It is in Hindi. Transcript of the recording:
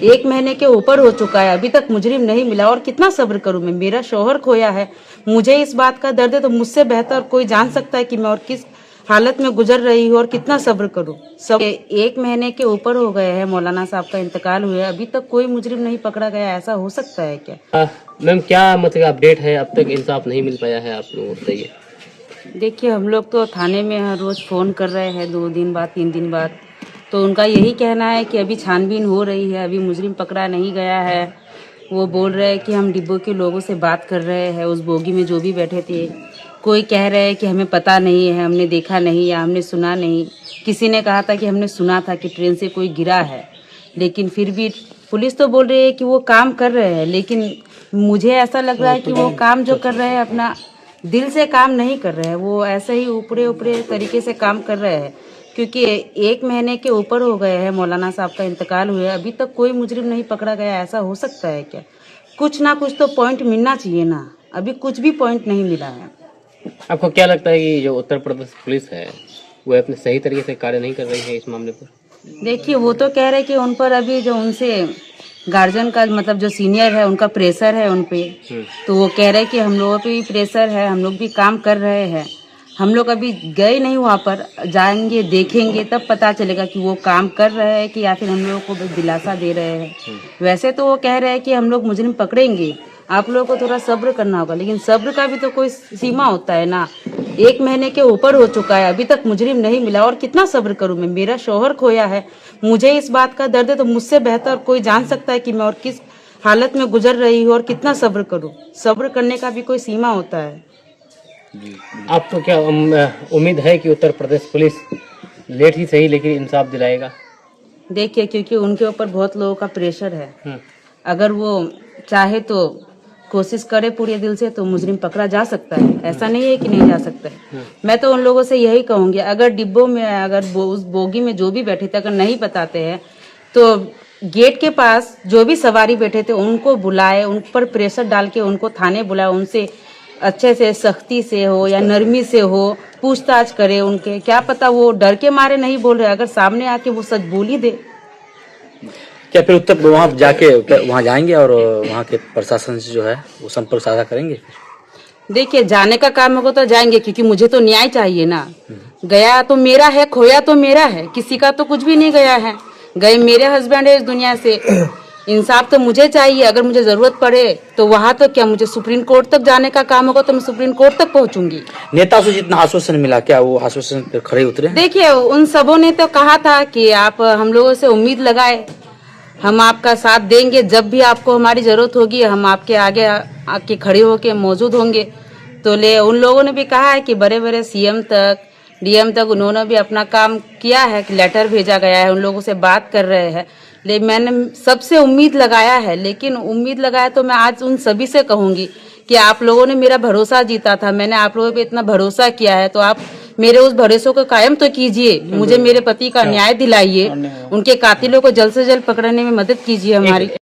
1 महीने के ऊपर हो चुका है, अभी तक मुजरिम नहीं मिला और कितना सब्र करूं मैं। मेरा शौहर खोया है, मुझे इस बात का दर्द है, तो मुझसे बेहतर कोई जान सकता है कि मैं और किस हालत में गुजर रही हूँ और कितना सब्र करूं। सब 1 महीने के ऊपर हो गए हैं, मौलाना साहब का इंतकाल हुआ है, अभी तक कोई मुजरिम नहीं पकड़ा गया। ऐसा हो सकता है क्या? मैम क्या मतलब अपडेट है, अब तक इंसाफ नहीं मिल पाया है आप लोगों को, बताइए। देखिए, हम लोग तो थाने में हर रोज़ फ़ोन कर रहे हैं, 2 दिन बाद 3 दिन बाद, तो उनका यही कहना है कि अभी छानबीन हो रही है, अभी मुजरिम पकड़ा नहीं गया है। वो बोल रहे हैं कि हम डिब्बों के लोगों से बात कर रहे हैं, उस बोगी में जो भी बैठे थे। कोई कह रहे हैं कि हमें पता नहीं है, हमने देखा नहीं या हमने सुना नहीं। किसी ने कहा था कि हमने सुना था कि ट्रेन से कोई गिरा है, लेकिन फिर भी पुलिस तो बोल रही है कि वो काम कर रहे हैं, लेकिन मुझे ऐसा लग रहा है कि वो काम जो कर रहे हैं अपना दिल से काम नहीं कर रहे हैं, वो ऐसे ही ऊपरे ऊपरे तरीके से काम कर रहे हैं। क्योंकि 1 महीने के ऊपर हो गए हैं, मौलाना साहब का इंतकाल हुआ है, अभी तक कोई मुजरिम नहीं पकड़ा गया। ऐसा हो सकता है क्या? कुछ ना कुछ तो पॉइंट मिलना चाहिए ना, अभी कुछ भी पॉइंट नहीं मिला है। आपको क्या लगता है कि जो उत्तर प्रदेश पुलिस है वो अपने सही तरीके से कार्य नहीं कर रही है इस मामले पर? देखिए, वो तो कह रहे हैं कि उन पर अभी जो उनसे गार्जियन का मतलब जो सीनियर है उनका प्रेशर है उन पे, तो वो कह रहे हैं कि हम लोगों पे भी प्रेशर है, हम लोग भी काम कर रहे हैं। हम लोग अभी गए नहीं वहाँ पर, जाएंगे देखेंगे तब पता चलेगा कि वो काम कर रहे हैं कि या फिर हम लोगों को बस दिलासा दे रहे हैं। वैसे तो वो कह रहे हैं कि हम लोग मुजरिम पकड़ेंगे, आप लोगों को थोड़ा सब्र करना होगा, लेकिन सब्र का भी तो कोई सीमा होता है ना। 1 महीने के ऊपर हो चुका है, अभी तक मुजरिम नहीं मिला और कितना सब्र करूं मैं। मेरा शौहर खोया है, मुझे इस बात का दर्द है, तो मुझसे बेहतर कोई जान सकता है कि मैं और किस हालत में गुजर रही हूँ और कितना सब्र करूं। सब्र करने का भी कोई सीमा होता है। आपको क्या उम्मीद है कि उत्तर प्रदेश पुलिस लेट ही सही लेकिन इंसाफ दिलाएगा? देखिए, क्योंकि उनके ऊपर बहुत लोगों का प्रेशर है, अगर वो चाहे तो कोशिश करे पूरे दिल से तो मुजरिम पकड़ा जा सकता है, ऐसा नहीं है कि नहीं जा सकता है। मैं तो उन लोगों से यही कहूंगी, अगर डिब्बों में अगर उस बोगी में जो भी बैठे थे अगर नहीं बताते हैं तो गेट के पास जो भी सवारी बैठे थे उनको बुलाए, उन पर प्रेशर डाल के उनको थाने बुलाए, उनसे अच्छे से सख्ती से हो या नरमी से हो पूछताछ करे उनके। क्या पता वो डर के मारे नहीं बोल रहे, अगर सामने आके वो सच बोल ही दे। क्या फिर उत्तर वहाँ जाके वहाँ जाएंगे और वहाँ के प्रशासन से जो है वो संपर्क साझा करेंगे? देखिए, जाने का काम होगा तो जाएंगे, क्योंकि मुझे तो न्याय चाहिए ना। गया तो मेरा है, खोया तो मेरा है, किसी का तो कुछ भी नहीं गया है। गए मेरे हस्बैंड है इस दुनिया से, इंसाफ तो मुझे चाहिए। अगर मुझे जरूरत पड़े तो वहाँ तो क्या मुझे सुप्रीम कोर्ट तक जाने का काम होगा तो मैं सुप्रीम कोर्ट तक पहुँचूंगी। नेता से जितना आश्वासन मिला, क्या वो आश्वासन पे खड़े उतरे? देखिए, उन सबों ने तो कहा था कि आप हम लोगों से उम्मीद लगाए, हम आपका साथ देंगे, जब भी आपको हमारी जरूरत होगी हम आपके आगे आके खड़े होके मौजूद होंगे। तो उन लोगों ने भी कहा है कि बड़े बड़े सीएम तक डीएम तक उन्होंने भी अपना काम किया है, कि लेटर भेजा गया है, उन लोगों से बात कर रहे हैं। लेकिन मैंने सबसे उम्मीद लगाया है, लेकिन उम्मीद लगाया तो मैं आज उन सभी से कहूंगी कि आप लोगों ने मेरा भरोसा जीता था, मैंने आप लोगों पे इतना भरोसा किया है, तो आप मेरे उस भरोसे को कायम तो कीजिए, मुझे मेरे पति का न्याय दिलाइए, उनके कातिलों को जल्द से जल्द पकड़ने में मदद कीजिए हमारी।